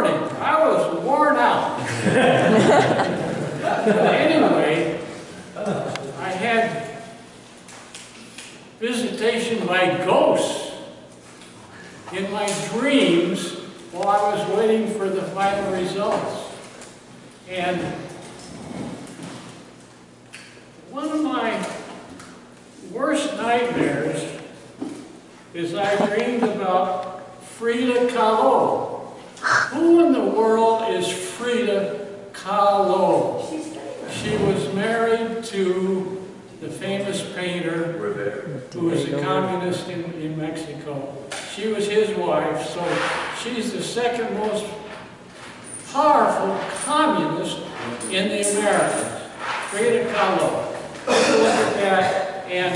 morning. I was worn out. But anyway, I had visitation by ghosts in my dreams while I was waiting for the final results. And one of my worst nightmares is I dreamed about Frida Kahlo. Who in the world is Frida Kahlo? She was married to the famous painter who was a communist in Mexico. She was his wife, so she's the second most powerful communist in the Americas. Frida Kahlo. Look at that and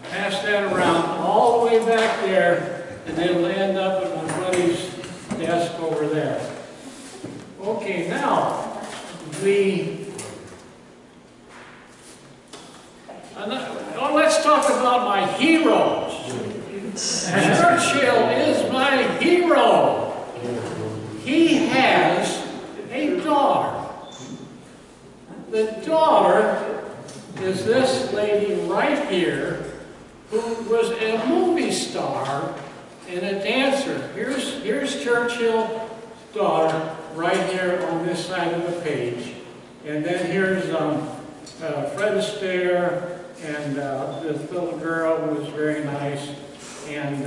pass that around all the way back there, and it'll end up at my buddy's desk over there. Okay, now let's talk about my heroes. Churchill is my hero. He has a daughter. The daughter is this lady right here, who was a movie star and a dancer. Here's Churchill's daughter right here on this side of the page. And then here's Fred Astaire and this little girl who was very nice. And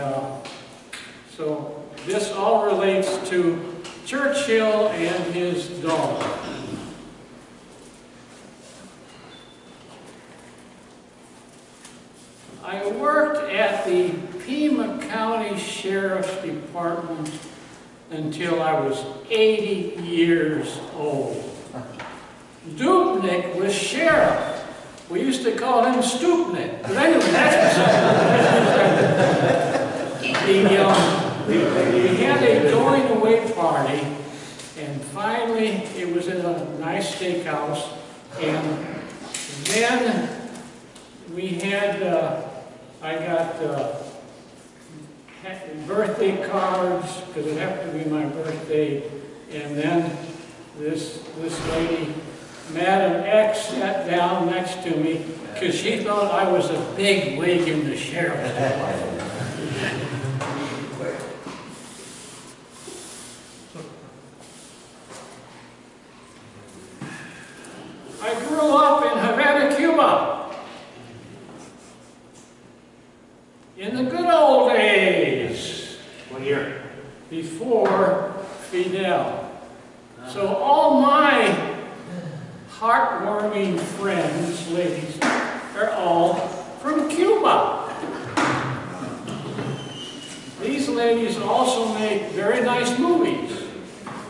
so this all relates to Churchill and his daughter. I worked at the Pima County Sheriff's Department until I was 80 years old. Dupnik was sheriff. We used to call him Stupnik. But anyway, that's we had a going away party, and finally it was in a nice steakhouse, and then we had I got birthday cards, because it happened to be my birthday, and then this lady, Madam X, sat down next to me because she thought I was a big wig in the sheriff's department. I grew up in Havana, Cuba. In the good old days. What year? Before Fidel. So all my heartwarming friends, ladies, are all from Cuba. These ladies also make very nice movies.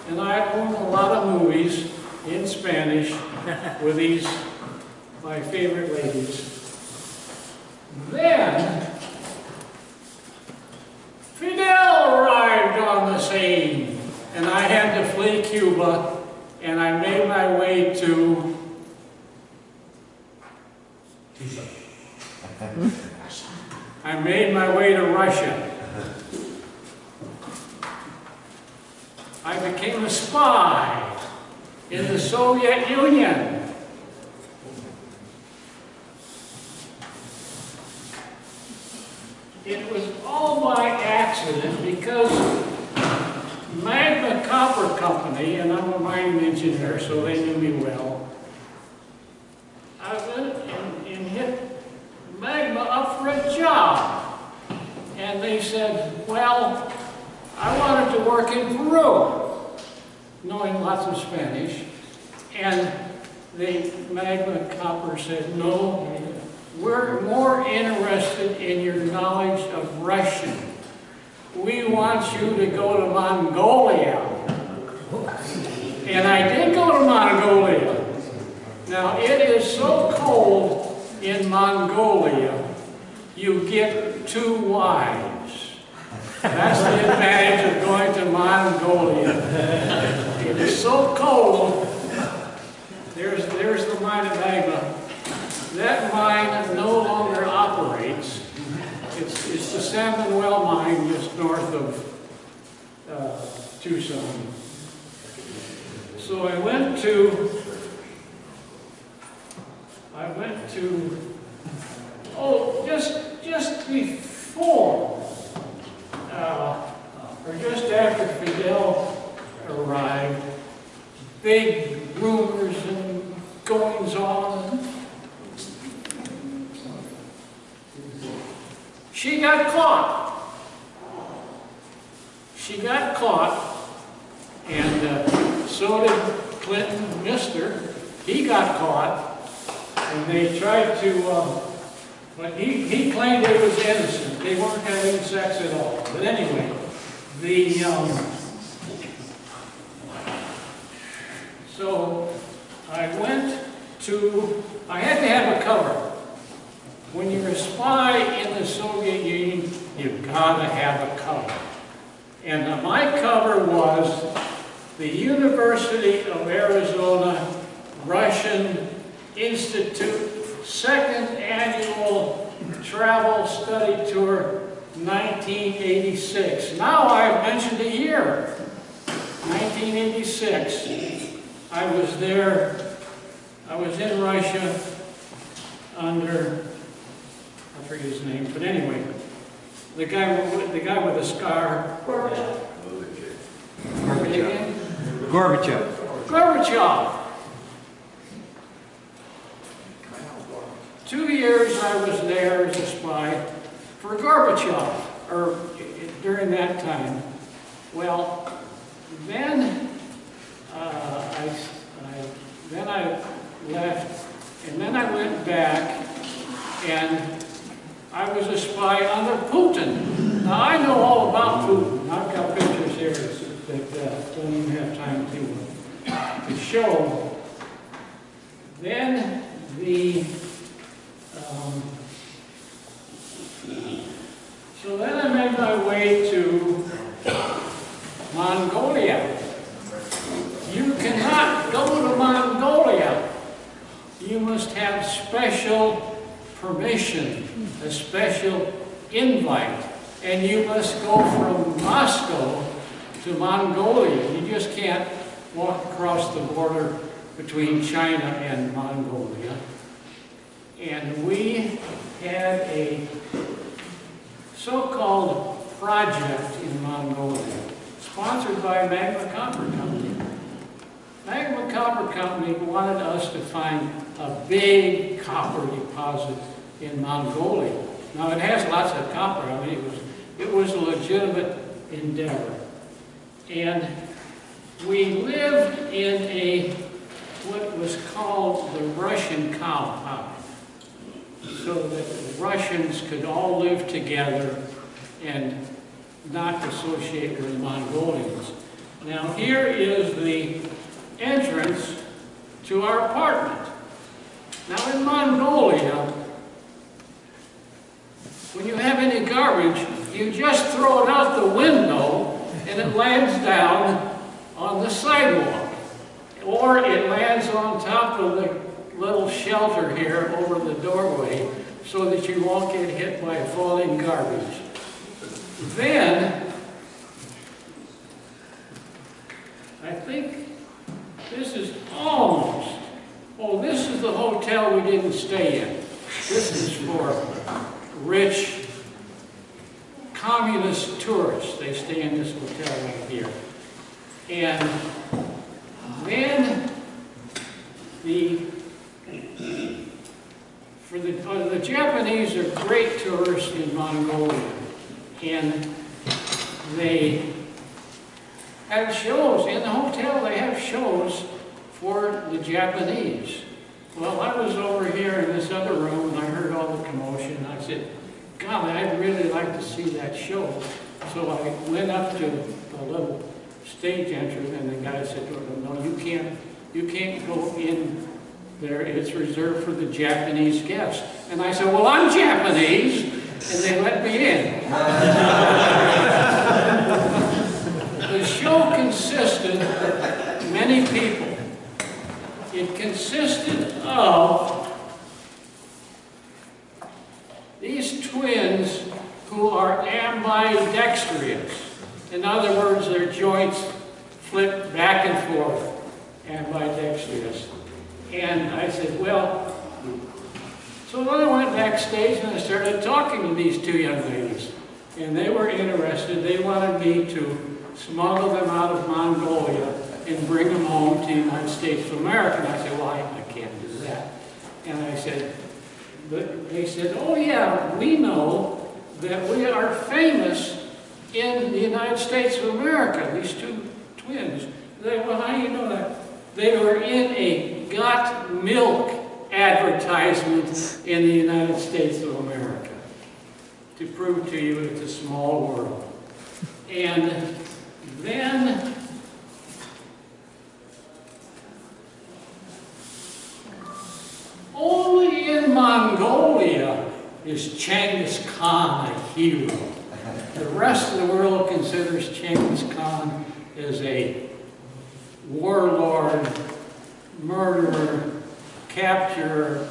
And I own a lot of movies in Spanish with these, my favorite ladies. Then, Fidel arrived on the scene, and I had to flee Cuba, and I made my way to Russia. I became a spy in the Soviet Union. It was all by accident because Magma Copper Company, and I'm a mining engineer, so they knew me well. I went and hit Magma up for a job. And they said, well, I wanted to work in Peru, knowing lots of Spanish. And the Magma Copper said, no, we're more interested in your knowledge of Russian. We want you to go to Mongolia. And I did go to Mongolia. Now, it is so cold in Mongolia, you get 2 wives. That's the advantage of going to Mongolia. It is so cold. There's the mine of Magma. That mine no longer operates. It's the San Manuel mine just north of Tucson. So I went to, oh, just before, or just after Fidel arrived, big rumors and goings on. She got caught. She got caught, and so did Clinton, Mr. He got caught, and they tried to, but he claimed he was innocent. They weren't having sex at all. But anyway, so I had to have a cover. When you're a spy in the Soviet Union, you've got to have a cover. And my cover was the University of Arizona Russian Institute second annual travel study tour, 1986. Now I've mentioned a year, 1986. I was there, I was in Russia under, I forget his name, but anyway, the guy with the scar. Gorbachev. 2 years I was there as a spy for Gorbachev, or during that time. Well, then I left, and then I went back, and I was a spy under Putin. Now I know all about Putin. I've got pictures here that don't even have time to show. Then so then I made my way to Mongolia. You cannot go to Mongolia. You must have special permission, a special invite, and you must go from Moscow to Mongolia. You just can't walk across the border between China and Mongolia. And we had a so-called project in Mongolia, sponsored by Magma Copper Company. Magma Copper Company wanted us to find a big copper deposit in Mongolia. Now it has lots of copper. I mean, it was a legitimate endeavor. And we lived in what was called the Russian compound, so that the Russians could all live together and not associate with the Mongolians. Now here is the entrance to our apartment. Now in Mongolia, when you have any garbage, you just throw it out the window and it lands down on the sidewalk. Or it lands on top of the little shelter here over the doorway so that you won't get hit by falling garbage. Then, I think this is almost, oh, this is the hotel we didn't stay in. This is for rich communist tourists. They stay in this hotel right here. And then the Japanese are great tourists in Mongolia, and they have shows in the hotel. They have shows for the Japanese. Well, I was over here in this other room, and I heard all the commotion, and I said, God, I'd really like to see that show. So I went up to the little stage entrance, and the guy said, no, you can't go in there. It's reserved for the Japanese guests. And I said, well, I'm Japanese, and they let me in. The show consisted of many people. It consisted of these twins who are ambidextrous. In other words, their joints flip back and forth, ambidextrous. And I said, well, so then I went backstage and I started talking to these two young ladies. And they were interested. They wanted me to smuggle them out of Mongolia and bring them home to the United States of America. And I said, well, I can't do that. And I said, but they said, oh yeah, we know that we are famous in the United States of America, these two twins. They, well, how do you know that? They were in a Got Milk advertisement in the United States of America to prove to you it's a small world. And then only in Mongolia is Genghis Khan a hero. The rest of the world considers Genghis Khan as a warlord, murderer, capturer,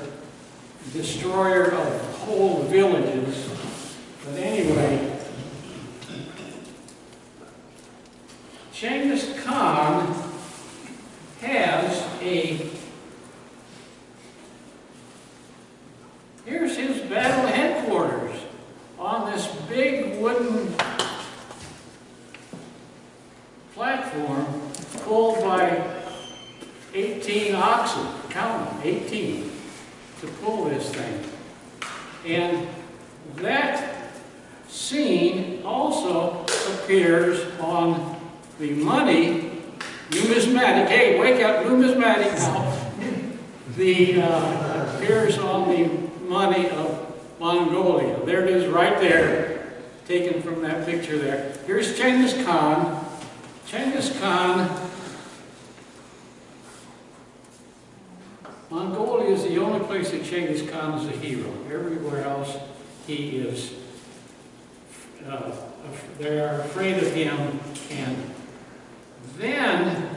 destroyer of whole villages. But anyway, Genghis Khan has here's his battle headquarters on this big wooden platform pulled by 18 oxen, count them, 18, to pull this thing. And that scene also appears on the money, numismatic, hey, wake up, numismatic now. Appears on the money of Mongolia. There it is right there, taken from that picture there. Here's Genghis Khan. Genghis Khan, Mongolia is the only place that Genghis Khan is a hero. Everywhere else he is, they are afraid of him. And then,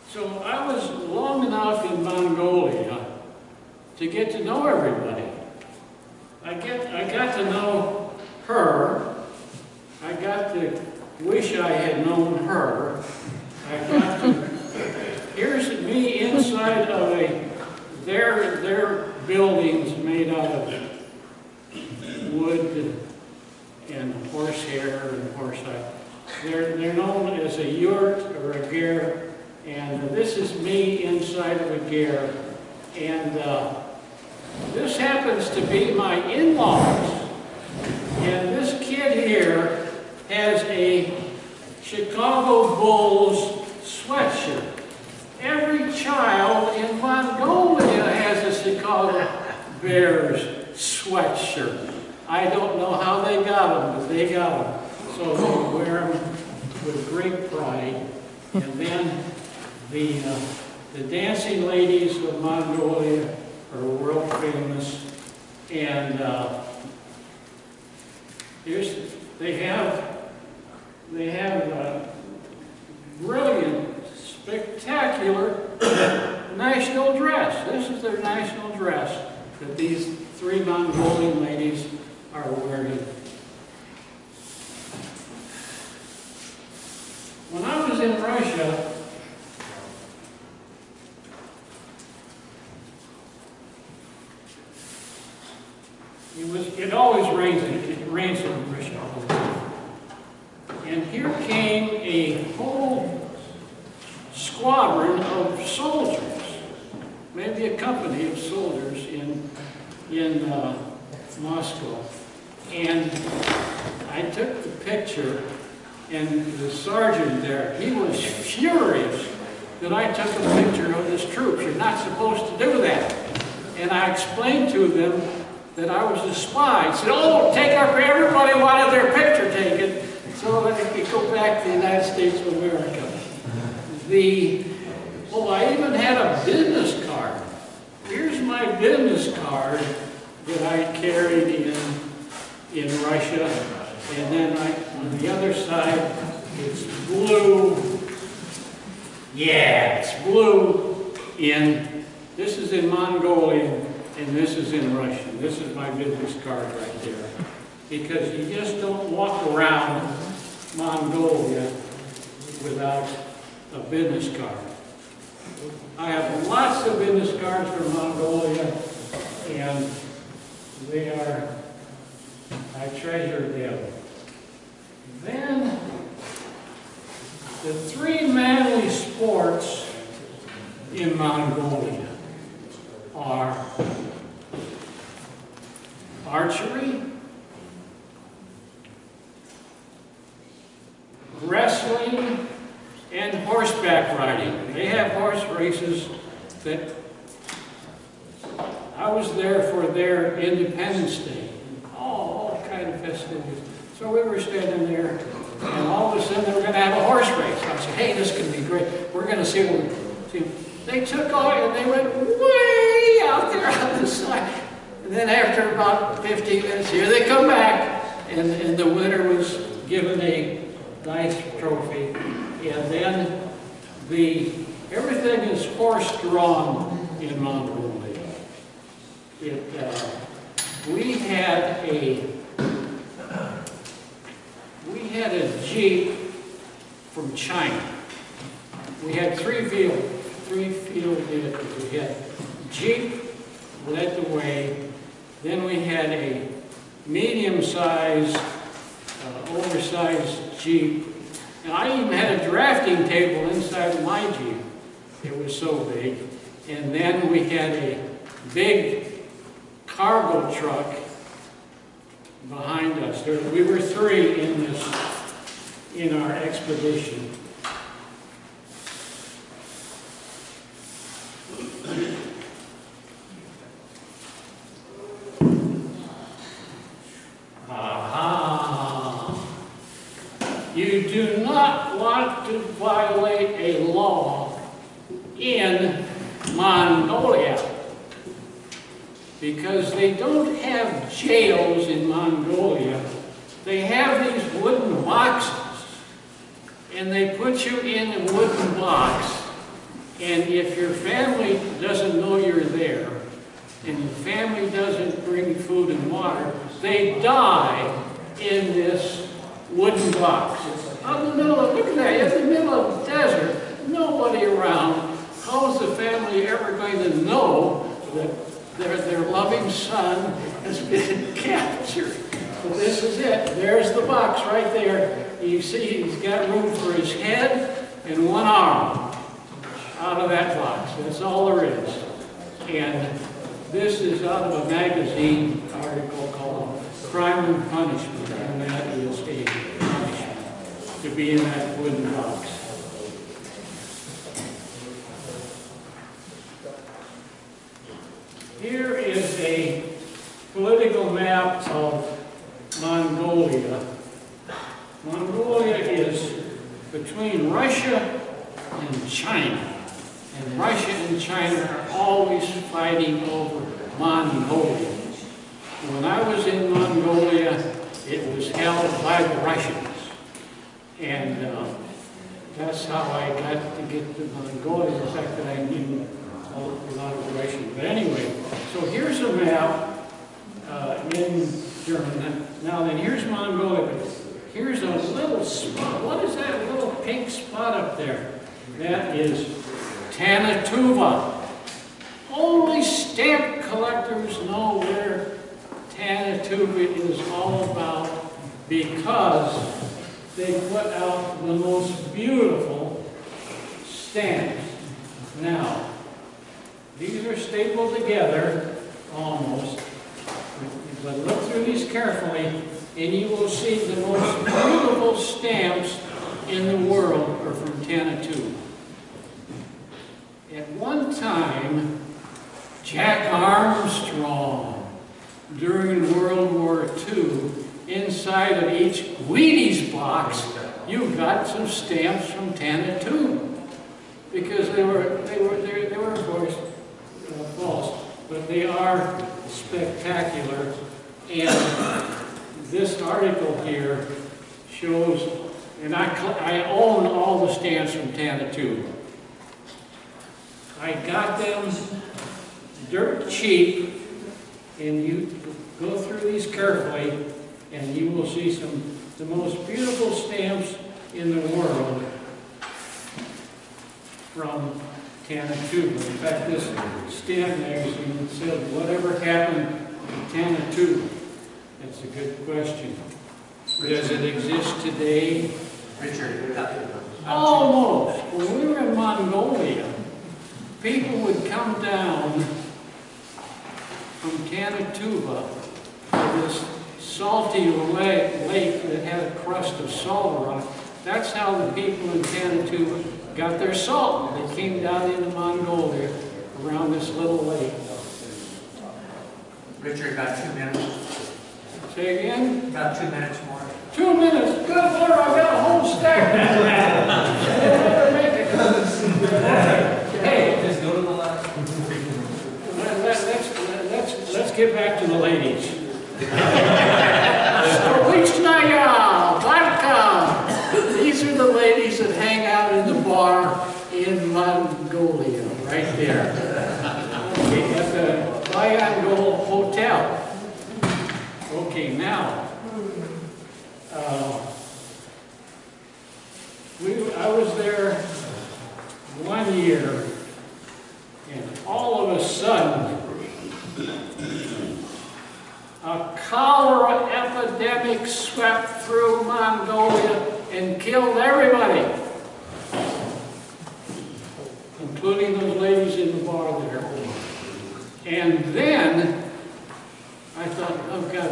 so I was long enough in Mongolia to get to know everybody. I got to know her. I got to wish I had known her. I got to, here's me inside of their buildings made out of wood and horsehair and horsehide. They're known as a yurt or a ger, and this is me inside of a ger. And this happens to be my in-laws. And this kid here has a Chicago Bulls sweatshirt. Every child in Mongolia has a Chicago Bears sweatshirt. I don't know how they got them, but they got them. So they wear them with great pride. And then the dancing ladies of Mongolia are world famous. And they have brilliant, spectacular national dress. This is their national dress that these three Mongolian ladies are wearing. When I was in Russia, it always rains. It rains in Russia all the time. And here came a whole squadron of soldiers, maybe a company of soldiers in Moscow. And I took the picture, and the sergeant there, he was furious that I took a picture of his troops. You're not supposed to do that. And I explained to them that I was a spy. He said, oh, everybody wanted their picture taken so that they could go back to the United States of America. I even had a business card. Here's my business card that I carried in Russia. And then on the other side, it's blue. Yeah, it's blue this is in Mongolian, and this is in Russian. This is my business card right there. because you just don't walk around Mongolia without a business card. I have lots of business cards from Mongolia, and I treasure them. Then, the three manly sports in Mongolia are archery, wrestling, and horseback riding. They have horse races that I was there for their Independence Day. All kind of festivities. So we were standing there, and all of a sudden they were going to have a horse race. I said, hey, this can be great. We're going to see what we see. They took off and they went way out there on the side. And then after about 15 minutes, here they come back, and the winner was given a nice trophy. And then everything is horse-drawn in Mongolia. We had a Jeep from China. We had three field vehicles. We had Jeep led the way. Then we had a medium-sized, oversized Jeep. And I even had a drafting table inside of my Jeep. It was so big. And then we had a big cargo truck behind us. We were three in our expedition. You do not want to violate a law in Mongolia because they don't have jails in Mongolia. They have these wooden boxes, and they put you in a wooden box, and if your family doesn't know you're there, and your family doesn't bring food and water, they die in this wooden box. Out in the middle of, look at that, in the middle of the desert, nobody around. How is the family ever going to know that their loving son has been captured? Well, this is it. There's the box right there. You see he's got room for his head and one arm out of that box. That's all there is. And this is out of a magazine article called Crime and Punishment, and that is a punishment to be in that wooden box. Here is a political map of Mongolia. Mongolia is between Russia and China. And Russia and China are always fighting over Mongolia. When I was in Mongolia, it was held by the Russians. And that's how I got to get to Mongolia, the fact that I knew a lot of Russian. But anyway, so here's a map in German. Now then, here's Mongolia. But here's a little spot. What is that little pink spot up there? That is Tanatuva. Only stamp collectors know where Tanatuva is all about because they put out the most beautiful stamps. Now, these are stapled together, almost, but look through these carefully, and you will see the most beautiful stamps in the world are from Tanatuva. At one time, Jack Armstrong, during World War II, inside of each Wheaties box, you got some stamps from Tanatuva, because they were of course false, but they are spectacular. And this article here shows, and I own all the stamps from Tanatuva. I got them dirt cheap, and you go through these carefully, and you will see the most beautiful stamps in the world from Tanatuba. In fact, this stamp magazine said, "Whatever happened to Tanatuba?" That's a good question. Does it exist today? Richard. Almost. When we were in Mongolia, people would come down from Tanatuba to this salty lake that had a crust of salt rock. That's how the people in Tanatuba got their salt. They came down into Mongolia around this little lake. Richard, about 2 minutes. Say again? About 2 minutes more. 2 minutes. Good Lord, I've got a whole stack. Hey, Just go to the last. let's get back to the ladies. Stolichnaya, Barka. These are the ladies that hang out in the bar in Mongolia, right there. Okay, at the Bayangol Hotel. Okay, now, I was there 1 year, and all of a sudden, a cholera epidemic swept through Mongolia and killed everybody, including those ladies in the bar there. And then I thought, oh God,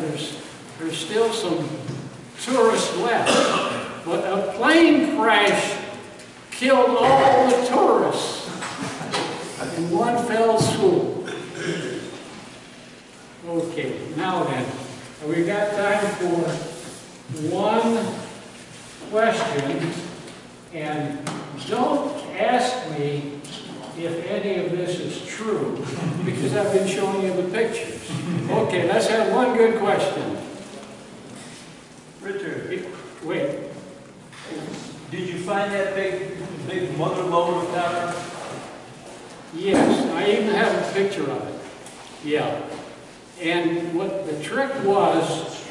there's still some tourists left. But a plane crash killed all the tourists in one fell swoop. Okay, now then, we've got time for one question, and don't ask me if any of this is true, because I've been showing you the pictures. Okay, let's have one good question. Richard, Wait. did you find that big mother lode of powder? Yes, I even have a picture of it. Yeah. And what the trick was,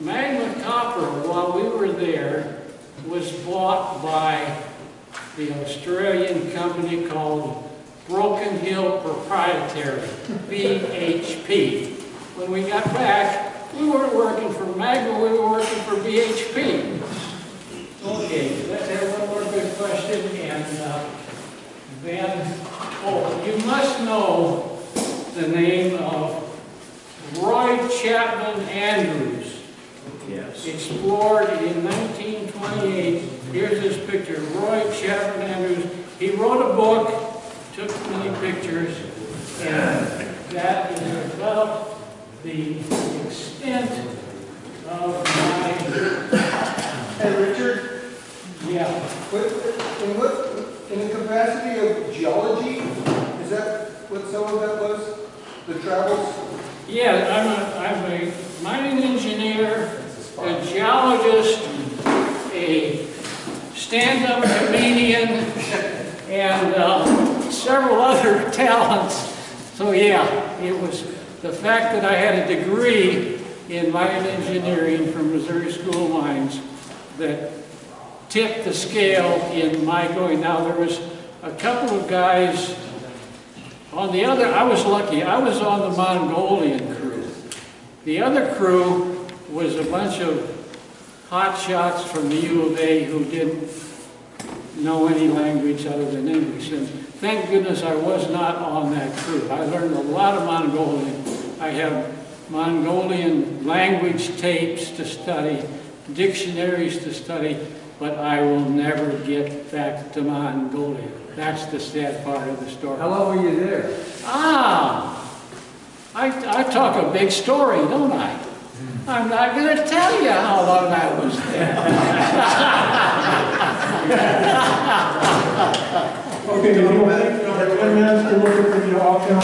magma copper, while we were there, was bought by the Australian company called Broken Hill Proprietary, BHP. When we got back, we weren't working for magma, we were working for BHP. Okay, let's have one more good question, and then, oh, you must know the name of Roy Chapman Andrews. Yes. Explored in 1928. Here's his picture, Roy Chapman Andrews. He wrote a book, took many pictures, and that is about the extent of my... Hey, Richard? Yeah. In the capacity of geology, is that what some of that was? The travels? Yeah, I'm a mining engineer, a geologist, a stand-up comedian, and several other talents. So yeah, it was the fact that I had a degree in mine engineering from Missouri School of Mines that tipped the scale in my going. Now there was a couple of guys on the other, I was lucky, I was on the Mongolian crew. The other crew was a bunch of hot shots from the U of A who didn't know any language other than English. And thank goodness I was not on that crew. I learned a lot of Mongolian. I have Mongolian language tapes to study, dictionaries to study, but I will never get back to Mongolia. That's the sad part of the story. How long were you there? I talk a big story, don't I? I'm not going to tell you how long I was there. Okay, do you want 10 minutes to look at the option?